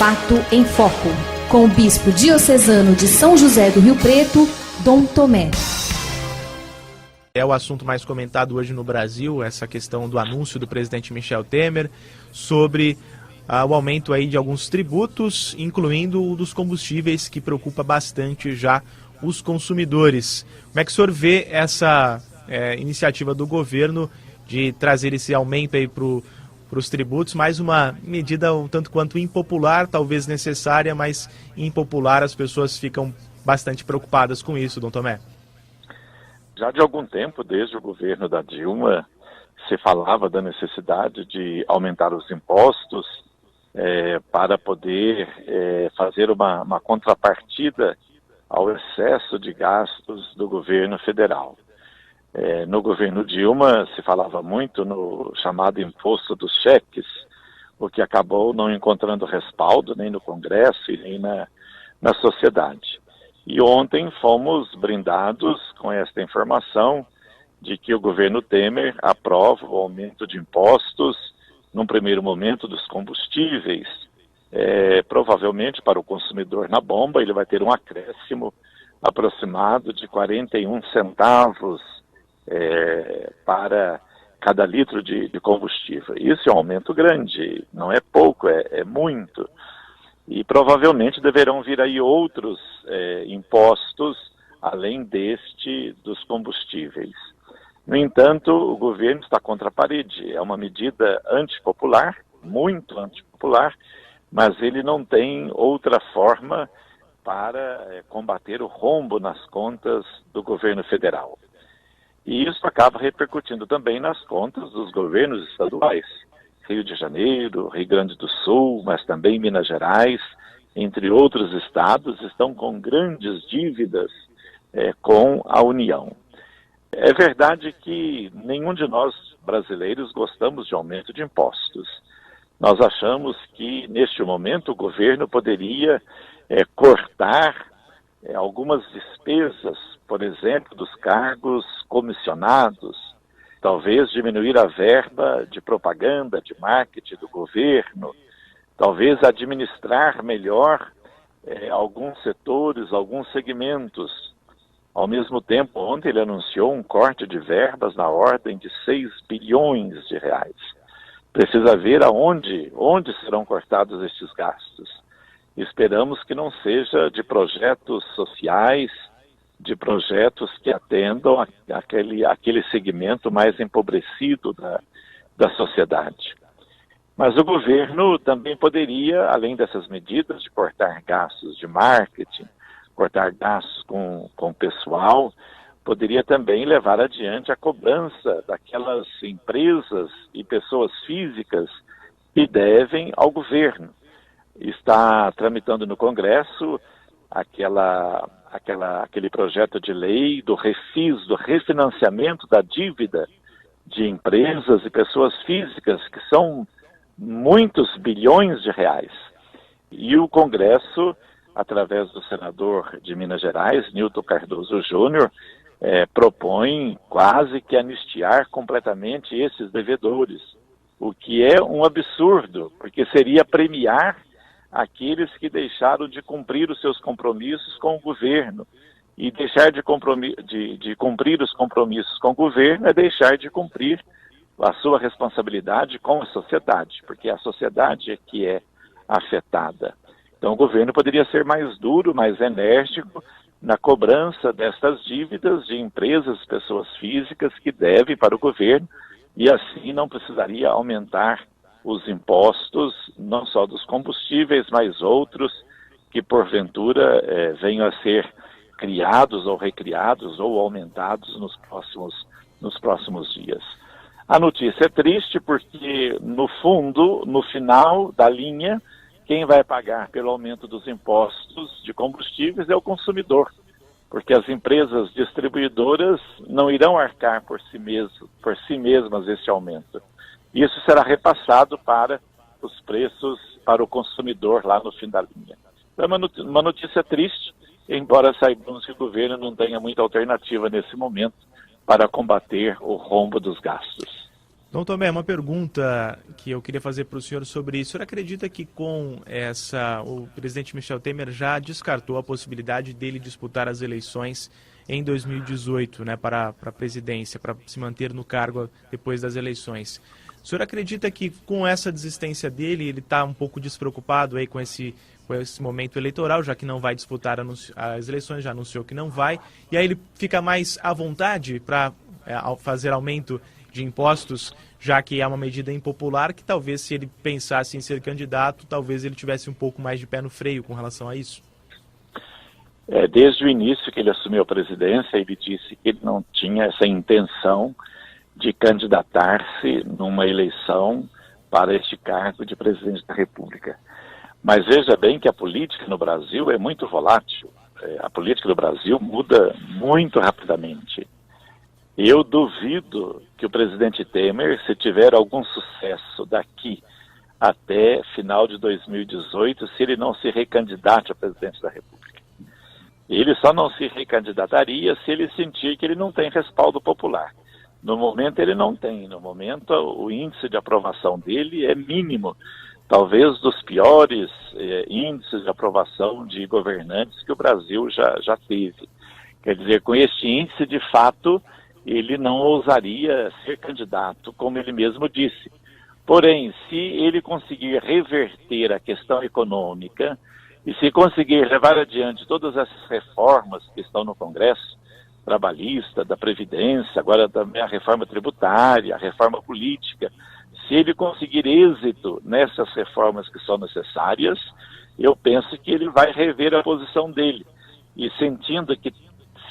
Fato em Foco, com o bispo diocesano de São José do Rio Preto, Dom Tomé. É o assunto mais comentado hoje no Brasil, essa questão do anúncio do presidente Michel Temer sobre o aumento aí de alguns tributos, incluindo o dos combustíveis, que preocupa bastante já os consumidores. Como é que o senhor vê essa iniciativa do governo de trazer esse aumento aí para os tributos? Mais uma medida um tanto quanto impopular, talvez necessária, mas impopular. As pessoas ficam bastante preocupadas com isso, Dom Tomé. Já de algum tempo, desde o governo da Dilma, se falava da necessidade de aumentar os impostos para poder fazer uma contrapartida ao excesso de gastos do governo federal. No governo Dilma se falava muito no chamado imposto dos cheques, o que acabou não encontrando respaldo nem no Congresso e nem na sociedade. E ontem fomos brindados com esta informação de que o governo Temer aprova o aumento de impostos, num primeiro momento, dos combustíveis. Provavelmente para o consumidor na bomba ele vai ter um acréscimo aproximado de 41 centavos para cada litro de combustível. Isso é um aumento grande, não é pouco, é muito. E provavelmente deverão vir aí outros impostos, além deste dos combustíveis. No entanto, o governo está contra a parede. É uma medida antipopular, muito antipopular, mas ele não tem outra forma para combater o rombo nas contas do governo federal. E isso acaba repercutindo também nas contas dos governos estaduais. Rio de Janeiro, Rio Grande do Sul, mas também Minas Gerais, entre outros estados, estão com grandes dívidas com a União. É verdade que nenhum de nós brasileiros gostamos de aumento de impostos. Nós achamos que, neste momento, o governo poderia cortar algumas despesas, por exemplo, dos cargos comissionados, talvez diminuir a verba de propaganda, de marketing do governo, talvez administrar melhor alguns setores, alguns segmentos. Ao mesmo tempo, ontem ele anunciou um corte de verbas na ordem de 6 bilhões de reais. Precisa ver onde serão cortados estes gastos. Esperamos que não seja de projetos sociais, de projetos que atendam aquele segmento mais empobrecido da sociedade. Mas o governo também poderia, além dessas medidas de cortar gastos de marketing, cortar gastos com pessoal, poderia também levar adiante a cobrança daquelas empresas e pessoas físicas que devem ao governo. Está tramitando no Congresso aquele projeto de lei do refis, do refinanciamento da dívida de empresas e pessoas físicas, que são muitos bilhões de reais. E o Congresso, através do senador de Minas Gerais, Nilton Cardoso Júnior, propõe quase que anistiar completamente esses devedores, o que é um absurdo, porque seria premiar aqueles que deixaram de cumprir os seus compromissos com o governo. E deixar de cumprir os compromissos com o governo é deixar de cumprir a sua responsabilidade com a sociedade, porque a sociedade é que é afetada. Então o governo poderia ser mais duro, mais enérgico na cobrança destas dívidas de empresas, pessoas físicas que devem para o governo, e assim não precisaria aumentar os impostos, não só dos combustíveis, mas outros que porventura venham a ser criados ou recriados ou aumentados nos próximos dias. A notícia é triste porque, no fundo, no final da linha, quem vai pagar pelo aumento dos impostos de combustíveis é o consumidor, porque as empresas distribuidoras não irão arcar por si mesmas esse aumento. Isso será repassado para os preços para o consumidor lá no fim da linha. Então é uma notícia triste, embora saibamos que o governo não tenha muita alternativa nesse momento para combater o rombo dos gastos. Dom Tomé, uma pergunta que eu queria fazer para o senhor sobre isso. O senhor acredita que o presidente Michel Temer já descartou a possibilidade dele disputar as eleições em 2018, né, para a presidência, para se manter no cargo depois das eleições? O senhor acredita que com essa desistência dele, ele está um pouco despreocupado aí com esse momento eleitoral, já que não vai disputar as eleições, já anunciou que não vai, e aí ele fica mais à vontade para fazer aumento de impostos, já que é uma medida impopular, que talvez se ele pensasse em ser candidato, talvez ele tivesse um pouco mais de pé no freio com relação a isso? Desde o início que ele assumiu a presidência, ele disse que ele não tinha essa intenção de candidatar-se numa eleição para este cargo de presidente da República. Mas veja bem que a política no Brasil é muito volátil. A política do Brasil muda muito rapidamente. Eu duvido que o presidente Temer, se tiver algum sucesso daqui até final de 2018, se ele não se recandidate a presidente da República. Ele só não se recandidataria se ele sentir que ele não tem respaldo popular. No momento ele não tem. No momento o índice de aprovação dele é mínimo. Talvez dos piores índices de aprovação de governantes que o Brasil já teve. Quer dizer, com este índice, de fato, ele não ousaria ser candidato, como ele mesmo disse. Porém, se ele conseguir reverter a questão econômica e se conseguir levar adiante todas essas reformas que estão no Congresso, trabalhista, da Previdência, agora também a reforma tributária, a reforma política, se ele conseguir êxito nessas reformas que são necessárias, eu penso que ele vai rever a posição dele. E sentindo que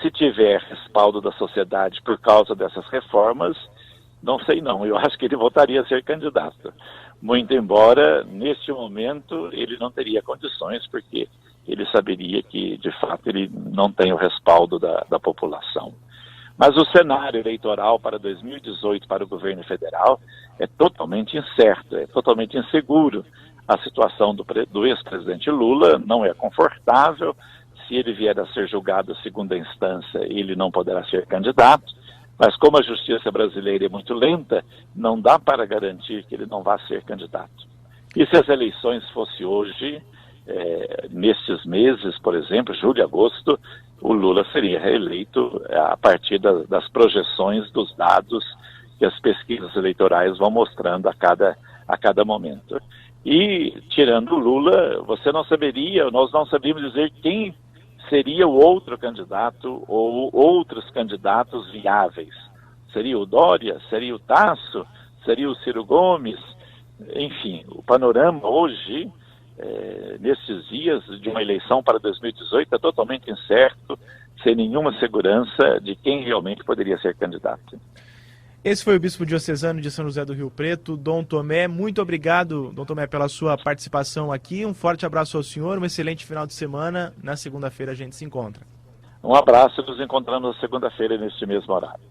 se tiver respaldo da sociedade por causa dessas reformas, não sei não, eu acho que ele voltaria a ser candidato. Muito embora, neste momento, ele não teria condições, porque ele saberia que, de fato, ele não tem o respaldo da população. Mas o cenário eleitoral para 2018 para o governo federal é totalmente incerto, é totalmente inseguro. A situação do ex-presidente Lula não é confortável. Se ele vier a ser julgado segunda instância, ele não poderá ser candidato. Mas como a justiça brasileira é muito lenta, não dá para garantir que ele não vá ser candidato. E se as eleições fossem hoje, nestes meses, por exemplo, julho e agosto, o Lula seria reeleito a partir das projeções dos dados que as pesquisas eleitorais vão mostrando a cada momento. E, tirando o Lula, nós não saberíamos dizer quem seria o outro candidato ou outros candidatos viáveis. Seria o Dória? Seria o Tasso? Seria o Ciro Gomes? Enfim, o panorama hoje, nesses dias de uma eleição para 2018, é totalmente incerto, sem nenhuma segurança de quem realmente poderia ser candidato. Esse foi o Bispo Diocesano de São José do Rio Preto, Dom Tomé. Muito obrigado, Dom Tomé, pela sua participação aqui. Um forte abraço ao senhor, um excelente final de semana. Na segunda-feira a gente se encontra. Um abraço e nos encontramos na segunda-feira neste mesmo horário.